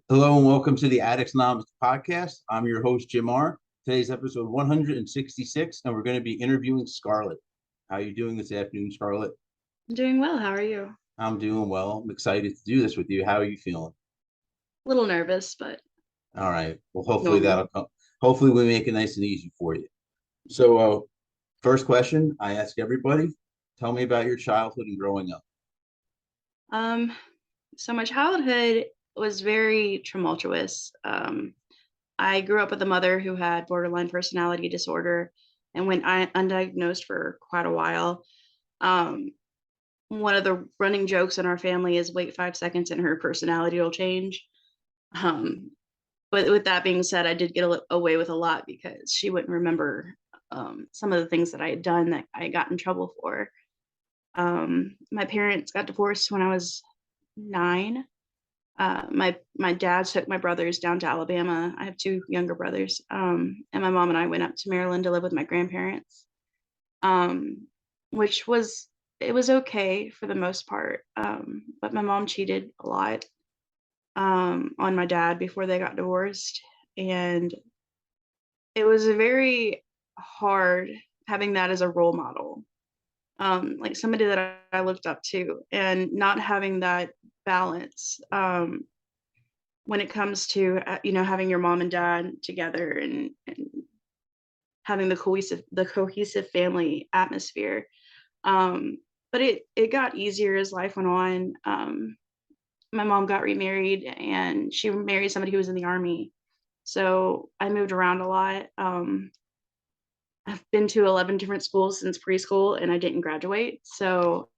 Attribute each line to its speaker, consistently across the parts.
Speaker 1: Hello and welcome to the Addicts podcast. I'm your host, Jim R. Today's episode 166, and we're going to be interviewing Scarlett. How are you doing this afternoon, Scarlett?
Speaker 2: I'm doing well. How are you?
Speaker 1: I'm doing well. I'm excited to do this with you. How are you feeling?
Speaker 2: A little nervous, but
Speaker 1: All right. Well, hopefully
Speaker 2: normal.
Speaker 1: that'll come. Hopefully we make it nice and easy for you. So, first question I ask everybody: tell me about your childhood and growing up.
Speaker 2: Um, so my childhood was very tumultuous. I grew up with a mother who had borderline personality disorder and went undiagnosed for quite a while. Um, One of the running jokes in our family is wait 5 seconds and her personality will change. Um, but with that being said, I did get away with a lot because she wouldn't remember some of the things that I had done that I got in trouble for. My parents got divorced when I was 9. My dad took my brothers down to Alabama. I have two younger brothers, and my mom and I went up to Maryland to live with my grandparents, um, which was it was okay for the most part. But my mom cheated a lot on my dad before they got divorced, and it was very hard having that as a role model, like somebody that I looked up to, and not having that balance when it comes to having your mom and dad together and having the cohesive family atmosphere. But it got easier as life went on. My mom got remarried and she married somebody who was in the army, so I moved around a lot. I've been to 11 different schools since preschool and I didn't graduate, so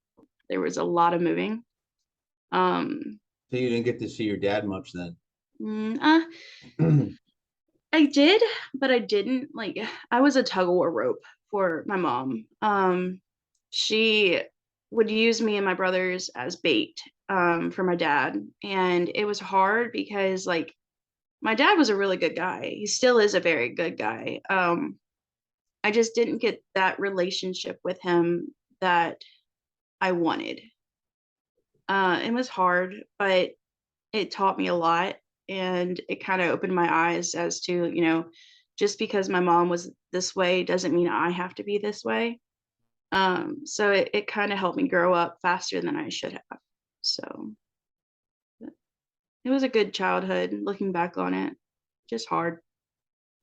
Speaker 2: there was a lot of moving. Um,
Speaker 1: So you didn't get to see your dad much then.
Speaker 2: mm, uh, I did, but I didn't. Like, I was a tug of war rope for my mom. She would use me and my brothers as bait for my dad, and it was hard because like my dad was a really good guy. He still is a very good guy. I just didn't get that relationship with him that I wanted. It was hard, but it taught me a lot, and it kind of opened my eyes as to, just because my mom was this way doesn't mean I have to be this way. So it kind of helped me grow up faster than I should have. So it was a good childhood looking back on it, just hard.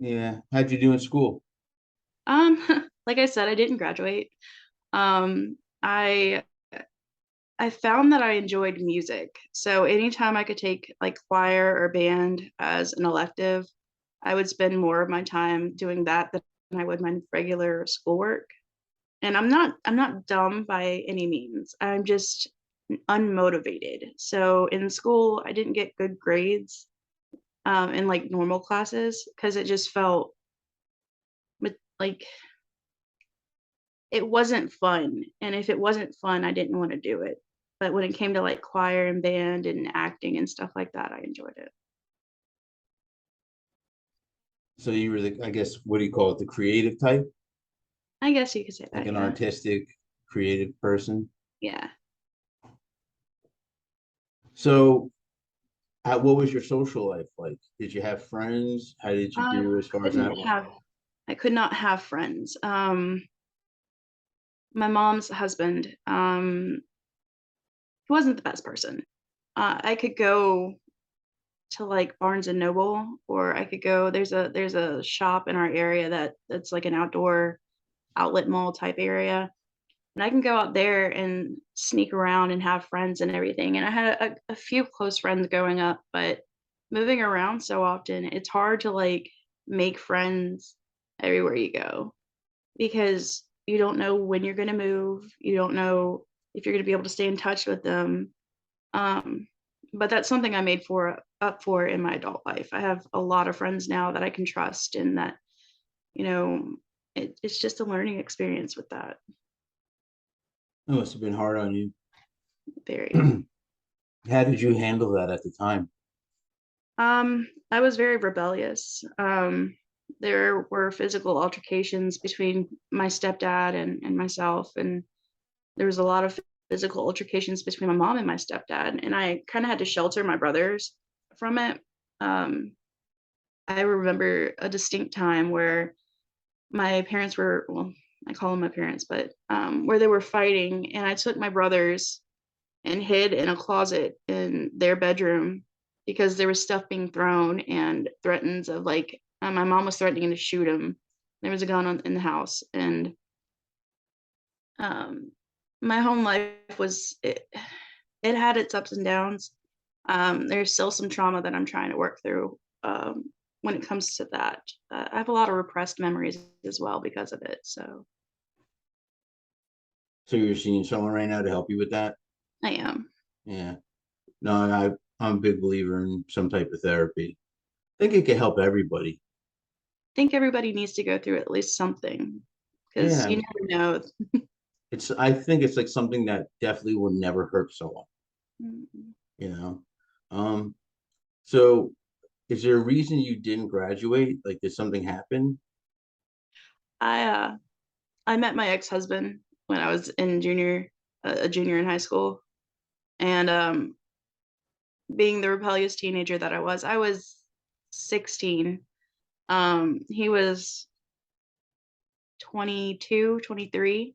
Speaker 1: Yeah. How'd you do in school?
Speaker 2: Like I said, I didn't graduate. Um, I I found that I enjoyed music. So anytime I could take like choir or band as an elective, I would spend more of my time doing that than I would my regular schoolwork. And I'm not dumb by any means. I'm just unmotivated. So in school, I didn't get good grades in like normal classes because it just felt like it wasn't fun. And if it wasn't fun, I didn't want to do it. But when it came to like choir and band and acting and stuff like that, I enjoyed it.
Speaker 1: So you were I guess, what do you call it? The creative type,
Speaker 2: I guess you could say
Speaker 1: like
Speaker 2: that,
Speaker 1: an
Speaker 2: yeah.
Speaker 1: artistic, creative person.
Speaker 2: Yeah.
Speaker 1: So what was your social life like? Did you have friends? How did you do as far as
Speaker 2: Couldn't
Speaker 1: that went?
Speaker 2: have I could not have friends. My mom's husband, he wasn't the best person. I could go to like Barnes and Noble, or I could go. There's a shop in our area that's like an outdoor outlet mall type area, and I can go out there and sneak around and have friends and everything. And I had a few close friends growing up, but moving around so often, it's hard to like make friends everywhere you go because you don't know when you're going to move. You don't know if you're going to be able to stay in touch with them. Um, but that's something I made for up for in my adult life. I have a lot of friends now that I can trust, and that you know it's just a learning experience with that.
Speaker 1: It must have been hard on you.
Speaker 2: Very.
Speaker 1: How did you handle that at the time?
Speaker 2: I was very rebellious. There were physical altercations between my stepdad and myself, and there was a lot of physical altercations between my mom and my stepdad, and I kind of had to shelter my brothers from it. Um, I remember a distinct time where my parents were, well, I call them my parents, but where they were fighting, and I took my brothers and hid in a closet in their bedroom because there was stuff being thrown and threatens of like my mom was threatening to shoot him. There was a gun in the house, and um, my home life it had its ups and downs. There's still some trauma that I'm trying to work through when it comes to that. I have a lot of repressed memories as well because of it. So
Speaker 1: So you're seeing someone right now to help you with that?
Speaker 2: I am.
Speaker 1: Yeah. No, I'm a big believer in some type of therapy. I think it can help everybody.
Speaker 2: Think everybody needs to go through at least something because
Speaker 1: Yeah.
Speaker 2: you never know.
Speaker 1: I think it's like something that definitely will never hurt someone,
Speaker 2: Mm.
Speaker 1: you know? Um, so is there a reason you didn't graduate? Like, did something happen?
Speaker 2: I uh I met my ex-husband when I was in a junior in high school, and being the rebellious teenager that I was 16. He was 22, 23.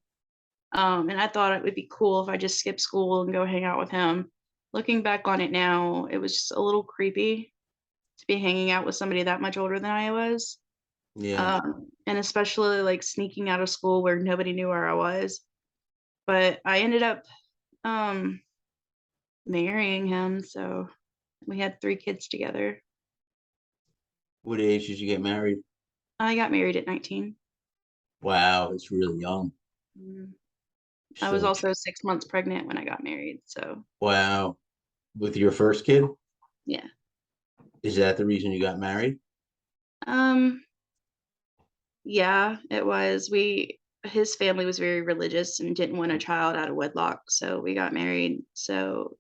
Speaker 2: And I thought it would be cool if I just skipped school and go hang out with him. Looking back on it now, it was just a little creepy to be hanging out with somebody that much older than I was.
Speaker 1: Yeah.
Speaker 2: And especially like sneaking out of school where nobody knew where I was. But I ended up um, marrying him. So we had 3 kids together.
Speaker 1: What age did you get married?
Speaker 2: I got married at 19.
Speaker 1: Wow, it's really young.
Speaker 2: Mm. I was
Speaker 1: So,
Speaker 2: also 6 months pregnant when I got married. So
Speaker 1: wow. With your first kid?
Speaker 2: yeah.
Speaker 1: Is that the reason you got married?
Speaker 2: Um, yeah, it was. His family was very religious and didn't want a child out of wedlock, so we got married so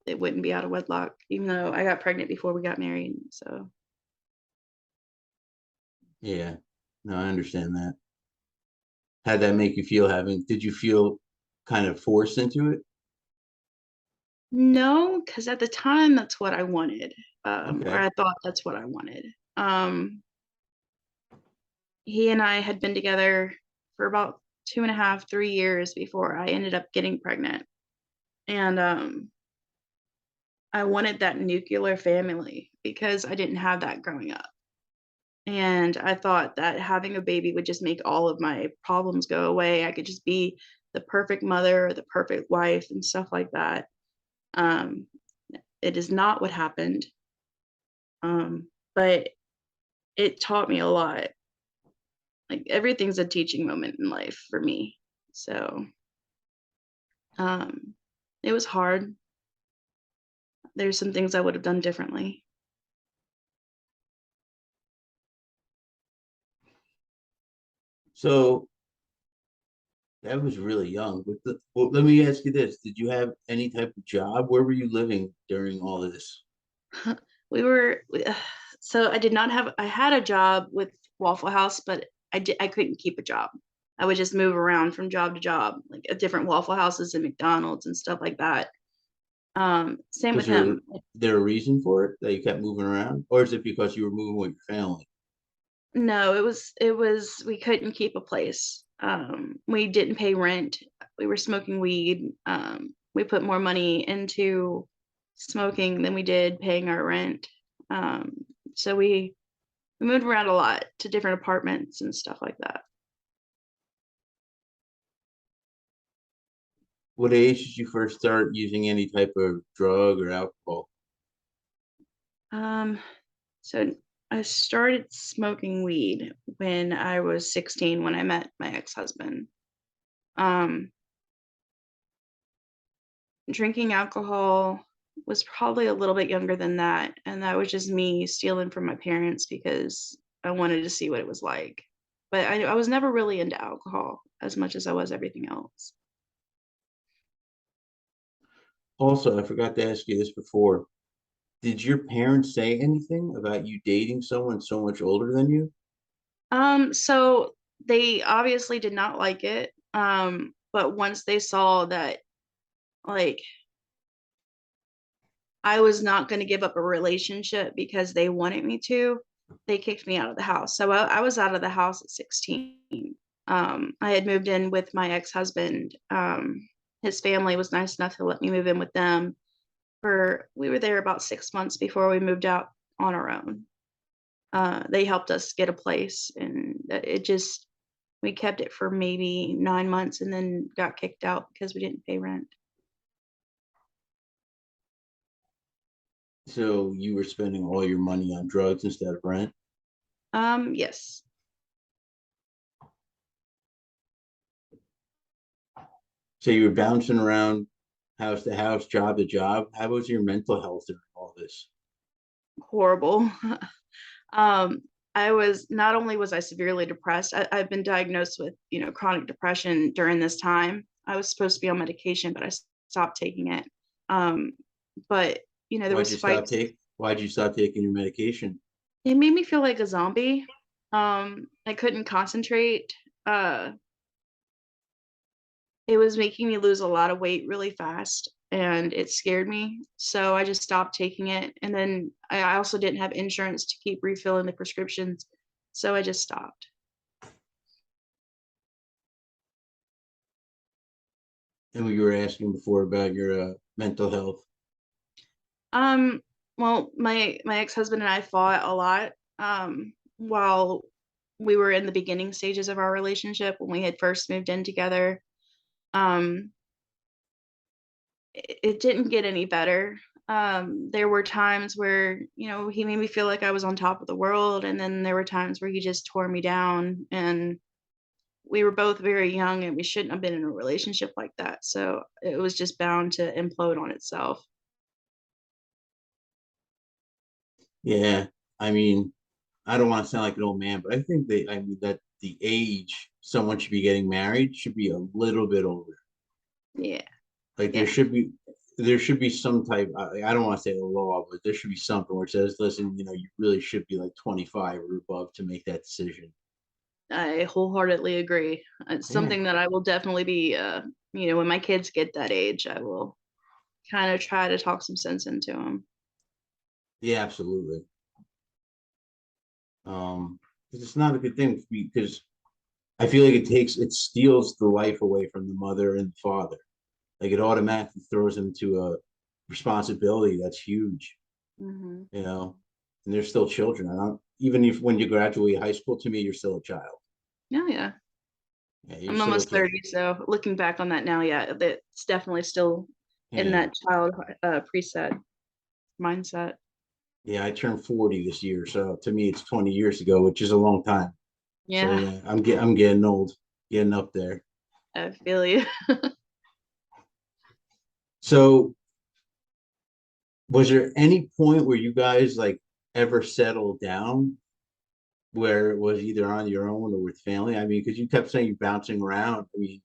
Speaker 2: it wouldn't be out of wedlock, even though I got pregnant before we got married. So
Speaker 1: Yeah. No, I understand that. How'd that make you feel did you feel kind of forced into it?
Speaker 2: no, because at the time that's what I wanted, or
Speaker 1: Okay.
Speaker 2: I thought that's what I wanted. Um, he and I had been together for about 2.5, 3 years before I ended up getting pregnant, and I wanted that nuclear family because I didn't have that growing up. And I thought that having a baby would just make all of my problems go away. I could just be the perfect mother or the perfect wife and stuff like that. Um, it is not what happened. But it taught me a lot. Like everything's a teaching moment in life for me. So um, it was hard. There's some things I would have done differently.
Speaker 1: So that was really young. Well, let me ask you this. Did you have any type of job? Where were you living during all of this?
Speaker 2: So I did not have, I had a job with Waffle House, but I couldn't keep a job. I would just move around from job to job, like at different Waffle Houses and McDonald's and stuff like that. Same
Speaker 1: Was
Speaker 2: with him.
Speaker 1: there a reason for it that you kept moving around? Or is it because you were moving with your family?
Speaker 2: No, it was we couldn't keep a place. We didn't pay rent. We were smoking weed. We put more money into smoking than we did paying our rent. Um, so we moved around a lot to different apartments and stuff like that.
Speaker 1: What age did you first start using any type of drug or alcohol?
Speaker 2: Um, so I started smoking weed when I was 16 when I met my ex-husband. Um, Drinking alcohol was probably a little bit younger than that, and that was just me stealing from my parents because I wanted to see what it was like. But I was never really into alcohol as much as I was everything else.
Speaker 1: Also, I forgot to ask you this before. Did your parents say anything about you dating someone so much older than you?
Speaker 2: So they obviously did not like it. But once they saw that like I was not going to give up a relationship because they wanted me to. They kicked me out of the house. So I was out of the house at 16. I had moved in with my ex-husband. His family was nice enough to let me move in with them. We were there about 6 months before we moved out on our own. They helped us get a place, and we kept it for maybe 9 months and then got kicked out because we didn't pay rent.
Speaker 1: So you were spending all your money on drugs instead of rent?
Speaker 2: Yes.
Speaker 1: So you were bouncing around house to house, job to job. How was your mental health during all this?
Speaker 2: Horrible. um, not only was I severely depressed, I've been diagnosed with, chronic depression during this time. I was supposed to be on medication, but I stopped taking it. Um, but there
Speaker 1: Why'd
Speaker 2: was
Speaker 1: you stop
Speaker 2: spikes.
Speaker 1: take? Why'd you stop taking your medication?
Speaker 2: It made me feel like a zombie. I couldn't concentrate. Uh, it was making me lose a lot of weight really fast, and it scared me. So I just stopped taking it. And then I also didn't have insurance to keep refilling the prescriptions. So I just stopped.
Speaker 1: And we were asking before about your mental health.
Speaker 2: Um, well, my ex-husband and I fought a lot while we were in the beginning stages of our relationship when we had first moved in together. Um, it didn't get any better. There were times where, he made me feel like I was on top of the world, and then there were times where he just tore me down, and we were both very young and we shouldn't have been in a relationship like that. So it was just bound to implode on itself.
Speaker 1: Yeah, I mean, I don't want to sound like an old man, but I mean that the age someone should be getting married should be a little bit older.
Speaker 2: Yeah.
Speaker 1: Like
Speaker 2: Yeah.
Speaker 1: there should be some type, I don't want to say a law, but there should be something where it says, listen, you really should be like 25 or above to make that decision.
Speaker 2: I wholeheartedly agree. It's
Speaker 1: Yeah.
Speaker 2: something that I will definitely be, when my kids get that age, I will kind of try to talk some sense into them.
Speaker 1: Yeah, absolutely. 'Cause it's not a good thing because I feel like it steals the life away from the mother and the father. Like it automatically throws them to a responsibility that's huge,
Speaker 2: Hmm.
Speaker 1: you know, and they're still children. I don't, even if when you graduate high school, to me, you're still a child.
Speaker 2: Oh, yeah.
Speaker 1: Yeah, you're
Speaker 2: I'm
Speaker 1: still a
Speaker 2: almost
Speaker 1: kid.
Speaker 2: 30, so looking back on that now, yeah, that's definitely still in
Speaker 1: Yeah.
Speaker 2: that child preset mindset.
Speaker 1: Yeah, I turned 40 this year. So to me, it's 20 years ago, which is a long time. So
Speaker 2: Yeah,
Speaker 1: yeah, I'm getting old, getting up there.
Speaker 2: I feel you.
Speaker 1: So was there any point where you guys like ever settled down where it was either on your own or with family? I mean, because you kept saying you're bouncing around. I mean,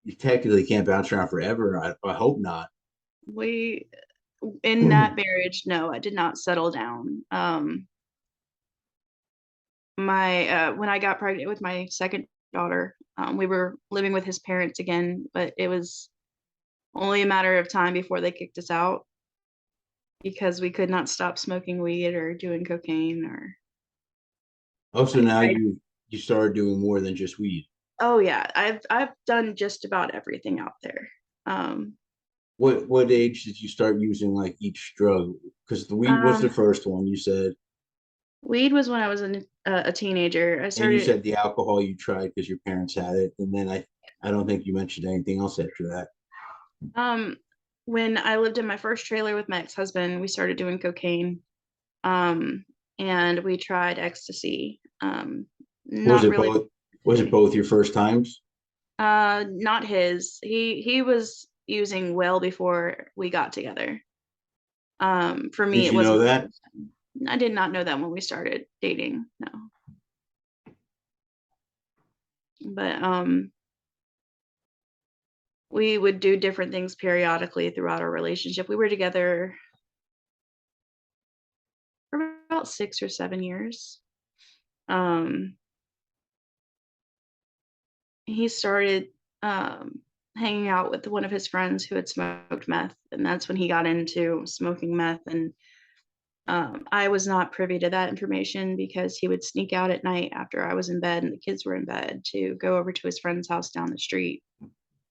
Speaker 1: you technically can't bounce around forever. I hope not.
Speaker 2: We in that marriage, no, I did not settle down. My When I got pregnant with my second daughter, we were living with his parents again, but it was only a matter of time before they kicked us out because we could not stop smoking weed or doing cocaine or
Speaker 1: Also,
Speaker 2: I,
Speaker 1: now
Speaker 2: I
Speaker 1: you started doing more than just weed.
Speaker 2: oh yeah, I've done just about everything out there. Um,
Speaker 1: What age did you start using like each drug? Because the weed was the
Speaker 2: um,
Speaker 1: first one you said,
Speaker 2: Weed was when I was a teenager. I
Speaker 1: and you
Speaker 2: started
Speaker 1: said the alcohol you tried because your parents had it, and then I don't think you mentioned anything else after that.
Speaker 2: um when I lived in my first trailer with my ex-husband, we started doing cocaine. Um, and we tried ecstasy.
Speaker 1: Was
Speaker 2: Not
Speaker 1: it
Speaker 2: really.
Speaker 1: both? Was it both your first times?
Speaker 2: Not his. He was using well before we got together. For me,
Speaker 1: Did
Speaker 2: it
Speaker 1: you know
Speaker 2: wasn't the
Speaker 1: that?
Speaker 2: first time. I did not know that when we started dating. No, but we would do different things periodically throughout our relationship. We were together for about 6 or 7 years. Um, he started. hanging out with one of his friends who had smoked meth, and that's when he got into smoking meth. And I was not privy to that information because he would sneak out at night after I was in bed and the kids were in bed to go over to his friend's house down the street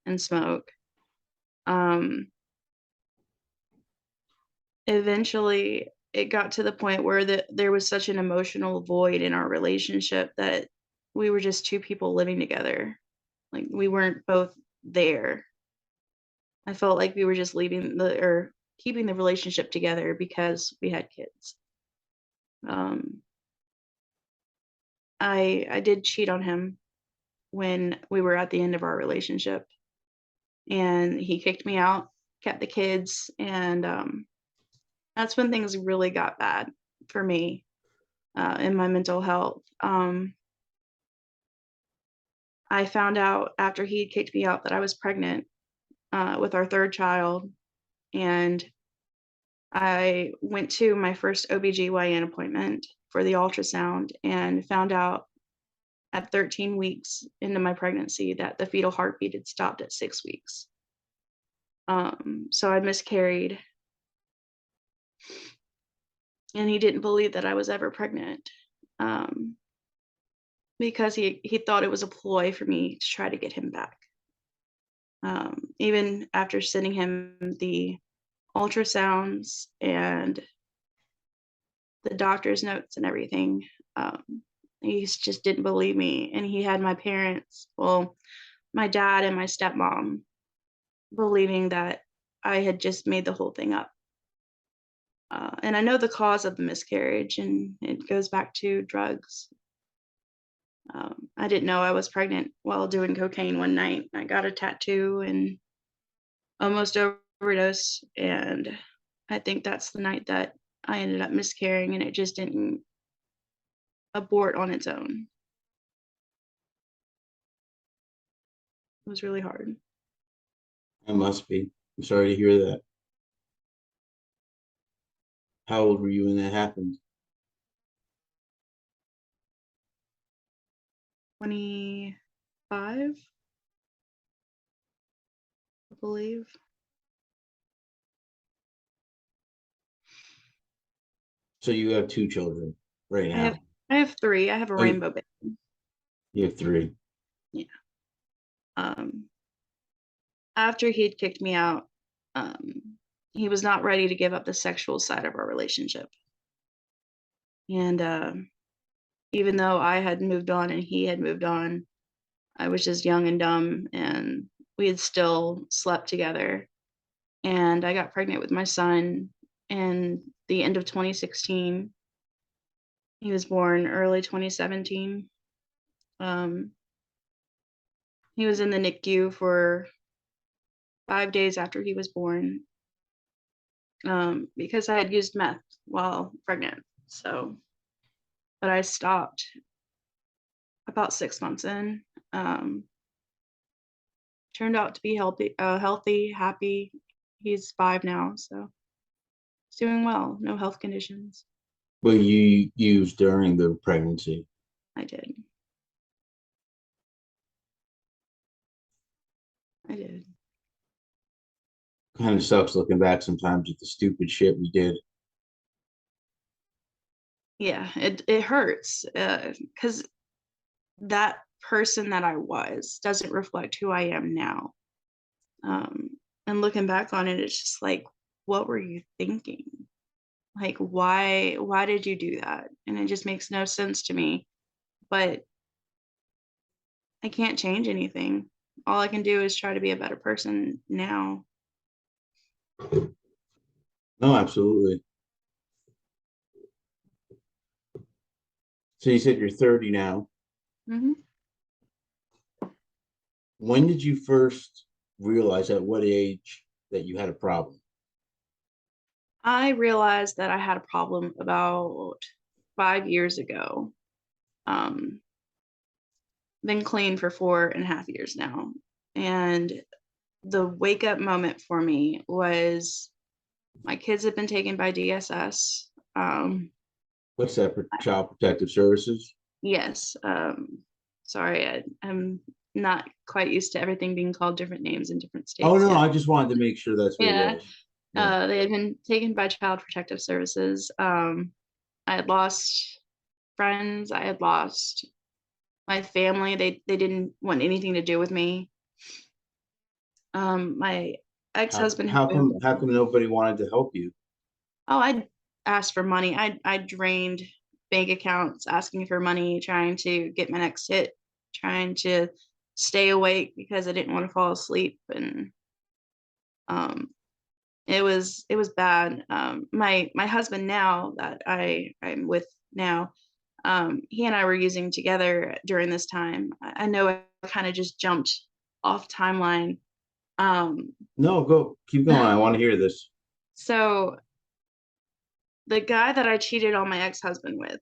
Speaker 2: and smoke. Um, Eventually, it got to the point where there was such an emotional void in our relationship that we were just two people living together. Like, we weren't both there. I felt like we were just leaving the or keeping the relationship together because we had kids. Um, I did cheat on him when we were at the end of our relationship, and he kicked me out, kept the kids, and that's when things really got bad for me in my mental health. I found out after he kicked me out that I was pregnant with our third child, and I went to my first OBGYN appointment for the ultrasound and found out at 13 weeks into my pregnancy that the fetal heartbeat had stopped at 6 weeks. So I miscarried, and he didn't believe that I was ever pregnant um, because he thought it was a ploy for me to try to get him back. Even after sending him the ultrasounds and the doctor's notes and everything, um, he just didn't believe me. And he had my parents, well, my dad and my stepmom, believing that I had just made the whole thing up. And I know the cause of the miscarriage, and it goes back to drugs. I didn't know I was pregnant while doing cocaine one night. I got a tattoo and almost overdose, and I think that's the night that I ended up miscarrying, and it just didn't abort on its own. It was really hard.
Speaker 1: It must be. I'm sorry to hear that. How old were you when that happened?
Speaker 2: 25, I believe.
Speaker 1: So you have two children right
Speaker 2: I have
Speaker 1: now.
Speaker 2: I have three. I have a
Speaker 1: Oh,
Speaker 2: rainbow baby.
Speaker 1: you have three.
Speaker 2: Yeah. Um, After he had kicked me out, he was not ready to give up the sexual side of our relationship. And even though I had moved on and he had moved on, I was just young and dumb, and we had still slept together. And I got pregnant with my son in the end of 2016. He was born early 2017. Um, he was in the NICU for 5 days after he was born because I had used meth while pregnant. So, but I stopped about 6 months in. Um, Turned out to be healthy, happy. He's 5 now, so he's doing well. No health conditions.
Speaker 1: Well, you used during the pregnancy.
Speaker 2: I did. I did.
Speaker 1: Kind of sucks looking back sometimes at the stupid shit we did.
Speaker 2: Yeah, it hurts because that person that I was doesn't reflect who I am now. Um, and looking back on it, it's just like, what were you thinking? Like, why did you do that? And it just makes no sense to me. But I can't change anything. All I can do is try to be a better person now.
Speaker 1: No, absolutely. So you said you're 30 now.
Speaker 2: Hmm.
Speaker 1: When did you first realize at what age that you had a problem?
Speaker 2: I realized that I had a problem about 5 years ago. Um, been clean for 4.5 years now. And the wake up moment for me was my kids have been taken by DSS.
Speaker 1: What's that for Child Protective Services?
Speaker 2: Yes. Sorry, I'm not quite used to everything being called different names in different
Speaker 1: Oh
Speaker 2: states
Speaker 1: no,
Speaker 2: yet.
Speaker 1: I just wanted to make sure that's what it
Speaker 2: Yeah.
Speaker 1: was. Yeah.
Speaker 2: They had been taken by Child Protective Services. I had lost friends. I had lost my family. They didn't want anything to do with me. My ex-husband
Speaker 1: How
Speaker 2: who,
Speaker 1: come nobody wanted to help you?
Speaker 2: oh, I asked for money. I drained bank accounts asking for money, trying to get my next hit, trying to stay awake because I didn't want to fall asleep. And um it was bad. My husband now that I'm with now, he and I were using together during this time. I know I kind of just jumped off timeline. Um,
Speaker 1: No, go keep going. I want to hear this.
Speaker 2: so the guy that I cheated on my ex-husband with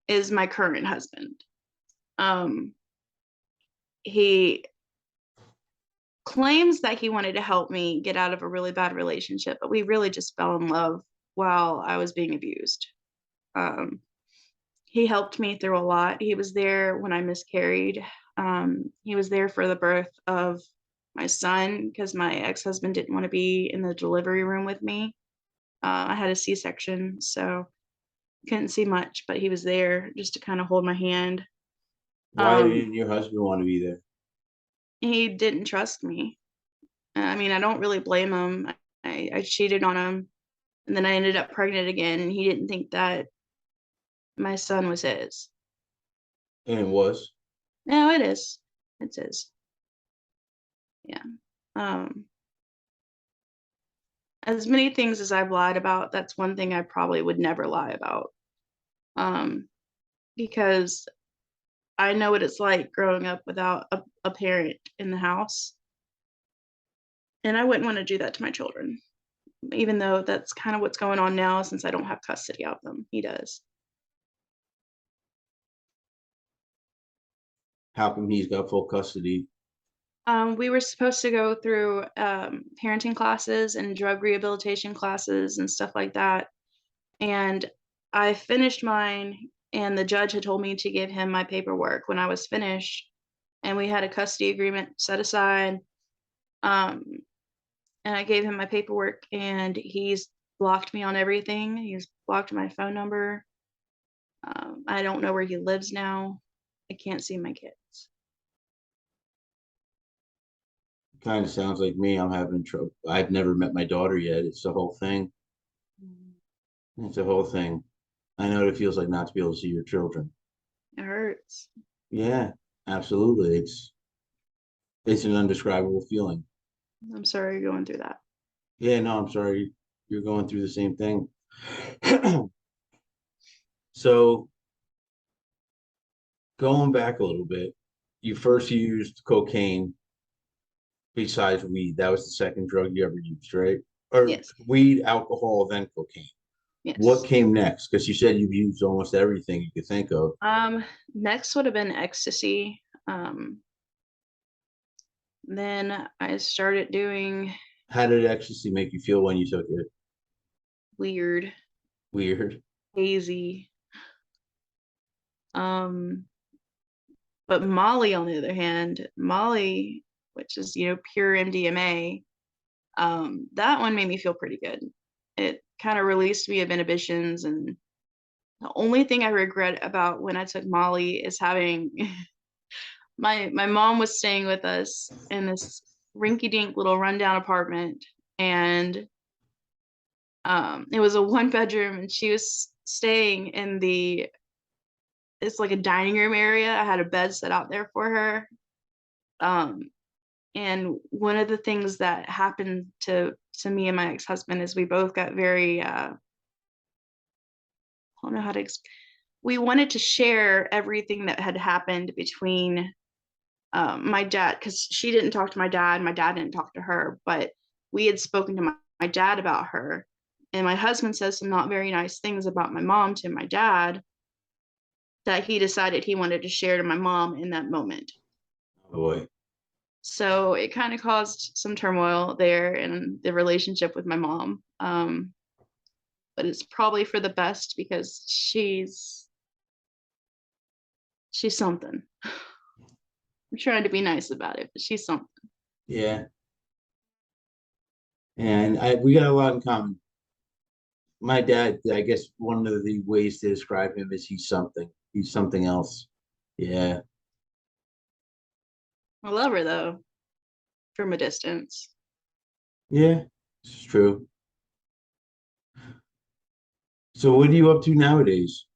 Speaker 2: is my current husband. Um, he claims that he wanted to help me get out of a really bad relationship, but we really just fell in love while I was being abused. Um, he helped me through a lot. He was there when I miscarried. He was there for the birth of my son because my ex-husband didn't want to be in the delivery room with me. I had a C-section, so couldn't see much, but he was there just to kind of hold my hand.
Speaker 1: Why
Speaker 2: Um,
Speaker 1: didn't your husband want to be there?
Speaker 2: he didn't trust me. I mean, I don't really blame him. I cheated on him, and then I ended up pregnant again, and he didn't think that my son was his.
Speaker 1: And it was.
Speaker 2: No, it is. It's his. Yeah. Um, as many things as I've lied about, that's one thing I probably would never lie about. Um, because I know what it's like growing up without a parent in the house. And I wouldn't want to do that to my children, even though that's kind of what's going on now since I don't have custody of them. He does.
Speaker 1: How come he's got full custody?
Speaker 2: We were supposed to go through parenting classes and drug rehabilitation classes and stuff like that. And I finished mine, and the judge had told me to give him my paperwork when I was finished. And we had a custody agreement set aside. Um, and I gave him my paperwork, and he's blocked me on everything. He's blocked my phone number. I don't know where he lives now. I can't see my kids.
Speaker 1: Kind of sounds like me. I'm having trouble. I've never met my daughter yet. It's the whole thing. It's the whole thing. I know what it feels like not to be able to see your children.
Speaker 2: It hurts.
Speaker 1: Yeah, absolutely. It's an undescribable feeling.
Speaker 2: I'm sorry you're going through that.
Speaker 1: Yeah, no, I'm sorry. You're going through the same thing. So going back a little bit, you first used cocaine besides weed. That was the second drug you ever used, right? Or
Speaker 2: Yes.
Speaker 1: weed, alcohol, then cocaine. What
Speaker 2: Yes.
Speaker 1: came next? Because you said you've used almost everything you could think of.
Speaker 2: Um, Next would have been ecstasy. Then I started doing
Speaker 1: How did ecstasy make you feel when you took it?
Speaker 2: weird,
Speaker 1: Weird.
Speaker 2: hazy. Um, but Molly, on the other hand, Molly, which is, pure MDMA, that one made me feel pretty good. It kind of released me of inhibitions, and the only thing I regret about when I took Molly is having my mom was staying with us in this rinky-dink little rundown apartment, and it was a one bedroom, and she was staying in the it's like a dining room area. I had a bed set out there for her. Um, and one of the things that happened to me and my ex-husband is we both got very I don't know how to we wanted to share everything that had happened between my dad, because she didn't talk to my dad didn't talk to her, but we had spoken to my dad about her, and my husband says some not very nice things about my mom to my dad that he decided he wanted to share to my mom in that moment.
Speaker 1: Oh boy.
Speaker 2: So it kind of caused some turmoil there in the relationship with my mom. But it's probably for the best because she's something. I'm trying to be nice about it, but she's something.
Speaker 1: Yeah. And we got a lot in common. My dad, I guess one of the ways to describe him is he's something. He's something else. Yeah.
Speaker 2: I love her though, from a distance.
Speaker 1: Yeah. It's true. So what are you up to nowadays?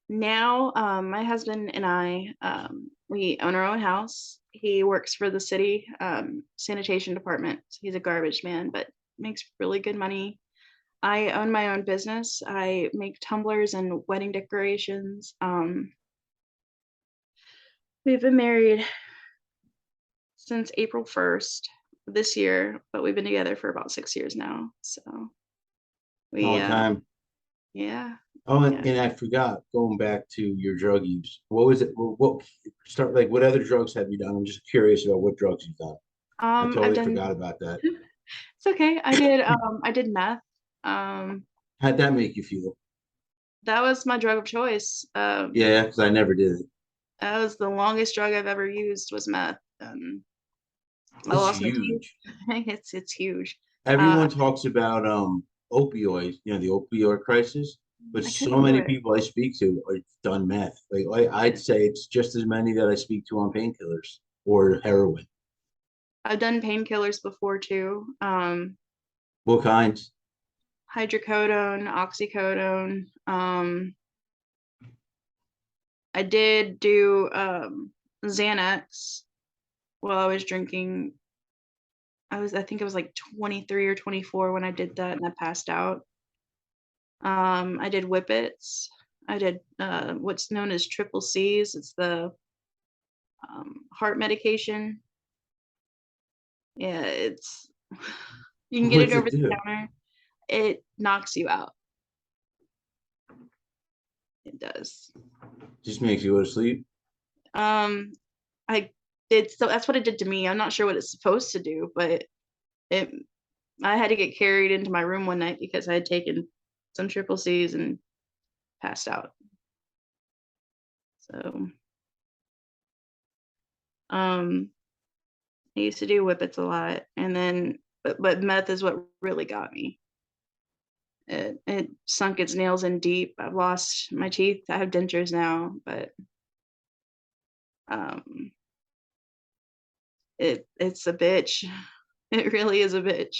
Speaker 2: Now, my husband and I, we own our own house. He works for the city sanitation department. He's a garbage man, but makes really good money. I own my own business. I make tumblers and wedding decorations. We've been married since April 1st this year, but we've been together for about 6 years now. So we,
Speaker 1: Long time.
Speaker 2: yeah,
Speaker 1: Oh,
Speaker 2: yeah.
Speaker 1: and I forgot, going back to your drug use. What was it? What start like? What other drugs have you done? I'm just curious about what drugs you've done. I
Speaker 2: I've
Speaker 1: totally
Speaker 2: done,
Speaker 1: forgot about that.
Speaker 2: it's okay. I did meth. Um,
Speaker 1: How'd that make you feel?
Speaker 2: that was my drug of choice.
Speaker 1: Yeah, because I never did it.
Speaker 2: That was the longest drug I've ever used was meth. I
Speaker 1: It's
Speaker 2: lost my teeth.
Speaker 1: huge.
Speaker 2: It's huge. Uh,
Speaker 1: Everyone talks about opioids, the opioid crisis, but
Speaker 2: I
Speaker 1: so
Speaker 2: couldn't do
Speaker 1: many
Speaker 2: it.
Speaker 1: people I speak to are done meth. Like I'd say it's just as many that I speak to on painkillers or heroin.
Speaker 2: I've done painkillers before too.
Speaker 1: What kinds?
Speaker 2: Hydrocodone, oxycodone. I did do Xanax while I was drinking. I think I was like 23 or 24 when I did that and I passed out. I did whippets. I did what's known as triple C's. It's the heart medication. Yeah, it's you can get it
Speaker 1: What's
Speaker 2: over
Speaker 1: it
Speaker 2: the
Speaker 1: do?
Speaker 2: counter. It knocks you out. It does.
Speaker 1: Just makes you go to sleep.
Speaker 2: Um, I did so that's what it did to me. I'm not sure what it's supposed to do, but it I had to get carried into my room one night because I had taken some triple C's and passed out. So, um, I used to do whippets a lot, and then but meth is what really got me. It sunk its nails in deep. I've lost my teeth. I have dentures now, but um, it's a bitch. It really is a bitch.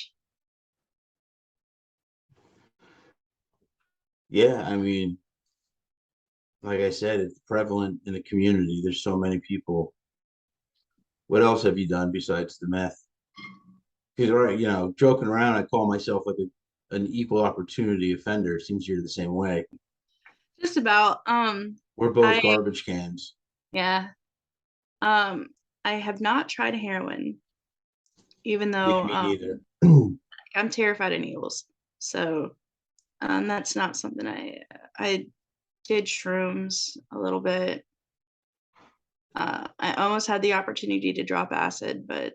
Speaker 1: Yeah, I mean, like I said, it's prevalent in the community. There's so many people. What else have you done besides the meth? Because, right, joking around, I call myself like an equal opportunity offender. Seems you're the same way.
Speaker 2: Just about.
Speaker 1: We're both
Speaker 2: I
Speaker 1: garbage cans.
Speaker 2: yeah. Um, I have not tried heroin, even
Speaker 1: Yeah,
Speaker 2: though
Speaker 1: me neither.
Speaker 2: I'm terrified of needles. So that's not something I did shrooms a little bit. I almost had the opportunity to drop acid, but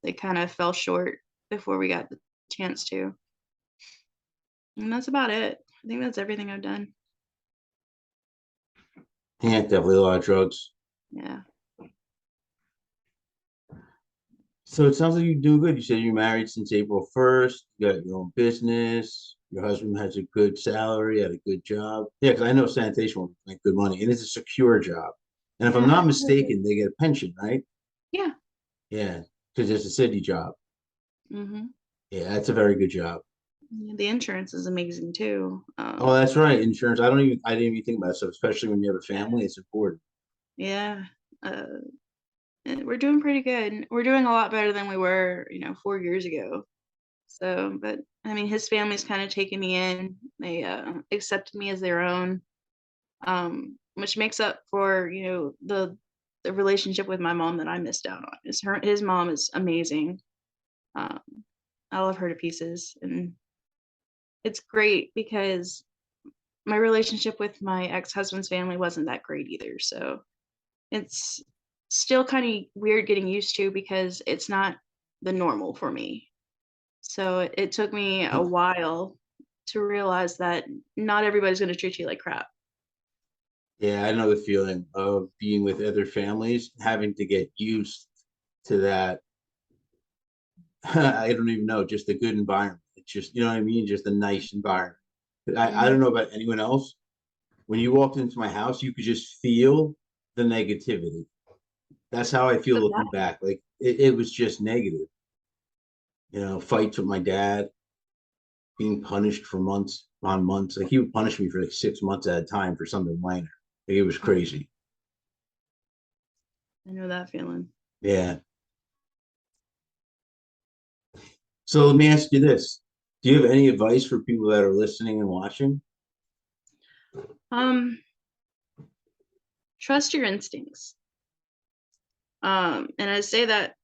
Speaker 2: they kind of fell short before we got the chance to. And that's about it. I think that's everything I've done.
Speaker 1: Yeah, definitely a lot of drugs.
Speaker 2: Yeah.
Speaker 1: So it sounds like you're doing good. You said you're married since April 1st. You got your own business. Your husband has a good salary, had a good job. Yeah, because I know sanitation will make good money, and it's a secure job. And if I'm
Speaker 2: Yeah.
Speaker 1: not mistaken, they get a pension, right?
Speaker 2: Yeah.
Speaker 1: Yeah, because it's a city job.
Speaker 2: Hmm.
Speaker 1: Yeah, that's a very good job.
Speaker 2: The insurance is amazing too.
Speaker 1: Oh, that's right. Insurance. I didn't even think about it. So especially when you have a family, it's important.
Speaker 2: Yeah. Uh, and we're doing pretty good. We're doing a lot better than we were, 4 years ago. So, but I mean, his family's kind of taken me in. They accepted me as their own, which makes up for, the relationship with my mom that I missed out on. His mom is amazing. Um, I love her to pieces, and it's great because my relationship with my ex-husband's family wasn't that great either. So it's still kind of weird getting used to because it's not the normal for me. So it took me a while to realize that not everybody's going to treat you like crap.
Speaker 1: Yeah, I know the feeling of being with other families, having to get used to that. I don't even know, just a good environment. It's just, you know what I mean? Just a nice environment. I
Speaker 2: Hmm.
Speaker 1: don't know about anyone else. When you walked into my house, you could just feel the negativity. That's how I feel
Speaker 2: So
Speaker 1: looking
Speaker 2: that,
Speaker 1: back. Like it was just negative. Fights with my dad, being punished for months on months. Like he would punish me for like 6 months at a time for something minor. Like it was crazy.
Speaker 2: I know that feeling.
Speaker 1: Yeah. So let me ask you this. Do you have any advice for people that are listening and watching?
Speaker 2: Um, Trust your instincts. And I say that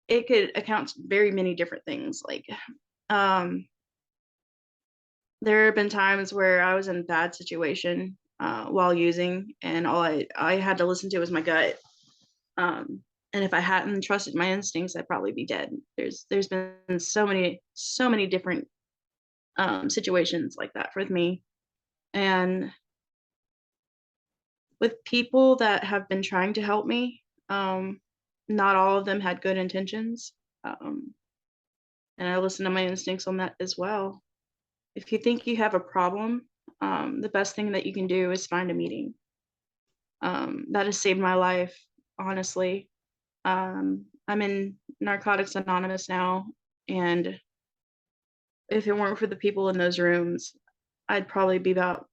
Speaker 2: it could account for very many different things. Like, um, there have been times where I was in a bad situation while using, and all I had to listen to was my gut. Um, and if I hadn't trusted my instincts, I'd probably be dead. There's been so many different situations like that with me, and with people that have been trying to help me, not all of them had good intentions. Um, and I listen to my instincts on that as well. If you think you have a problem, the best thing that you can do is find a meeting. That has saved my life, honestly. I'm in Narcotics Anonymous now, and if it weren't for the people in those rooms, I'd probably be about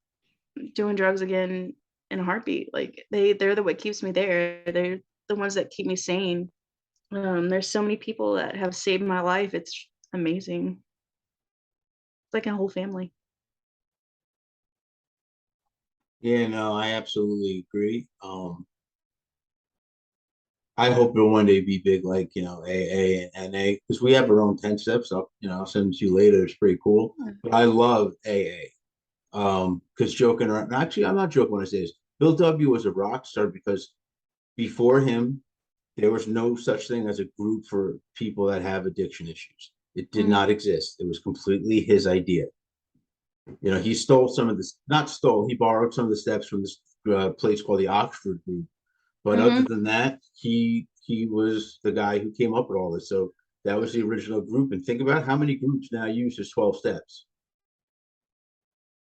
Speaker 2: doing drugs again in a heartbeat. Like they're the what keeps me there. They're the ones that keep me sane. There's so many people that have saved my life. It's amazing. It's like a whole family.
Speaker 1: Yeah, no, I absolutely agree. I hope it'll one day be big like, AA and NA because we have our own 10 steps. I'll send them to you later. It's pretty cool.
Speaker 2: Yeah.
Speaker 1: But I love AA. Because joking around, actually, I'm not joking when I say this. Bill W was a rock star because before him, there was no such thing as a group for people that have addiction issues. It did
Speaker 2: Mhm.
Speaker 1: not exist. It was completely his idea. He stole some of this, not stole, he borrowed some of the steps from this place called the Oxford Group. But other
Speaker 2: Mhm.
Speaker 1: than that, he was the guy who came up with all this. So that was the original group. And think about how many groups now use his 12 steps.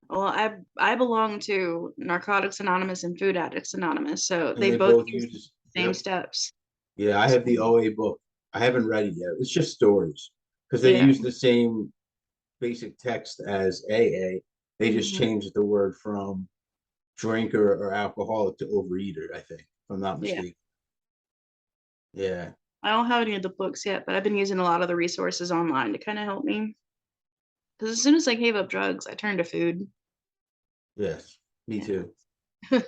Speaker 2: Well, I belong to Narcotics Anonymous and Food Addicts Anonymous, so
Speaker 1: And
Speaker 2: they
Speaker 1: they
Speaker 2: both
Speaker 1: both
Speaker 2: use the
Speaker 1: use,
Speaker 2: same
Speaker 1: yep.
Speaker 2: steps.
Speaker 1: Yeah, I
Speaker 2: So,
Speaker 1: have the OA book. I haven't read it yet. It's just stories because they
Speaker 2: yeah.
Speaker 1: use the same basic text as AA. They just
Speaker 2: Mhm.
Speaker 1: changed the word from drinker or alcoholic to overeater, I think, if I'm not
Speaker 2: Yeah.
Speaker 1: mistaken. Yeah.
Speaker 2: I don't have any of the books yet, but I've been using a lot of the resources online to kind of help me. Because as soon as I gave up drugs, I turned to food.
Speaker 1: Yes. Me
Speaker 2: Yeah.
Speaker 1: too.
Speaker 2: I'm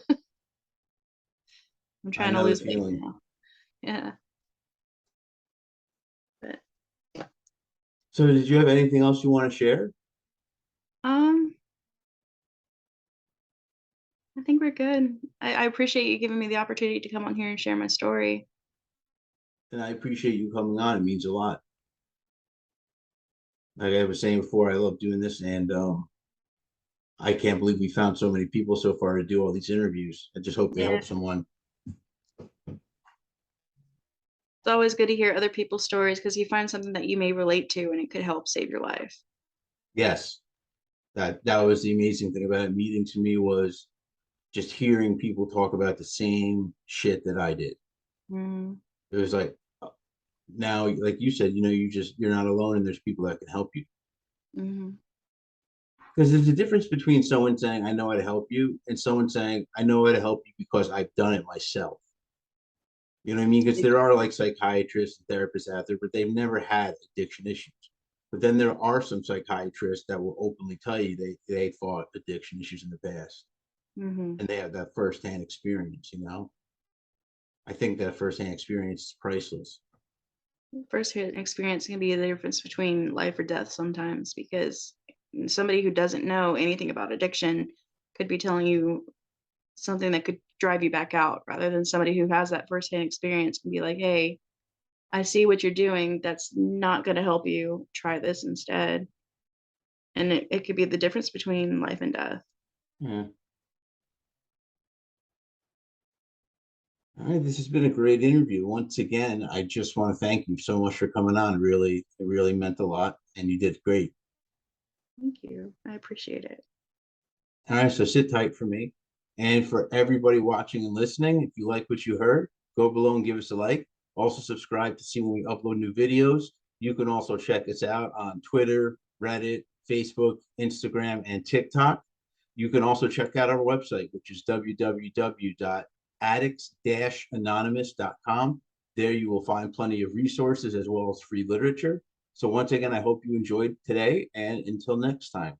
Speaker 1: I
Speaker 2: trying to
Speaker 1: know the
Speaker 2: lose weight
Speaker 1: feeling.
Speaker 2: now. Yeah. But
Speaker 1: So, did you have anything else you want to share?
Speaker 2: um, I think we're good. I appreciate you giving me the opportunity to come on here and share my story.
Speaker 1: And I appreciate you coming on. It means a lot. Like I was saying before, I love doing this, and I can't believe we found so many people so far to do all these interviews. I just hope they
Speaker 2: Yeah.
Speaker 1: help someone.
Speaker 2: It's always good to hear other people's stories because you find something that you may relate to and it could help save your life.
Speaker 1: Yes, that was the amazing thing about it. Meeting to me was just hearing people talk about the same shit that I did.
Speaker 2: Mm,
Speaker 1: It was like now, like you said, you're not alone, and there's people that can help you.
Speaker 2: mhm.
Speaker 1: Because there's a difference between someone saying I know how to help you and someone saying I know how to help you because I've done it myself. You know what I mean? Because there are like psychiatrists and therapists out there, but they've never had addiction issues. But then there are some psychiatrists that will openly tell you they fought addiction issues in the past
Speaker 2: Mhm.
Speaker 1: and they have that firsthand experience. I think that firsthand experience is priceless.
Speaker 2: First-hand experience can be the difference between life or death sometimes because somebody who doesn't know anything about addiction could be telling you something that could drive you back out rather than somebody who has that firsthand experience and be like, hey, I see what you're doing. That's not going to help you. Try this instead. And it could be the difference between life and death.
Speaker 1: Yeah. All right, this has been a great interview. Once again, I just want to thank you so much for coming on. Really, it really meant a lot, and you did great.
Speaker 2: Thank you. I appreciate it.
Speaker 1: All right, so sit tight for me. And for everybody watching and listening, if you like what you heard, go below and give us a like. Also, subscribe to see when we upload new videos. You can also check us out on Twitter, Reddit, Facebook, Instagram, and TikTok. You can also check out our website, which is www.addicts-anonymous.com. There you will find plenty of resources as well as free literature. So once again, I hope you enjoyed today, and until next time.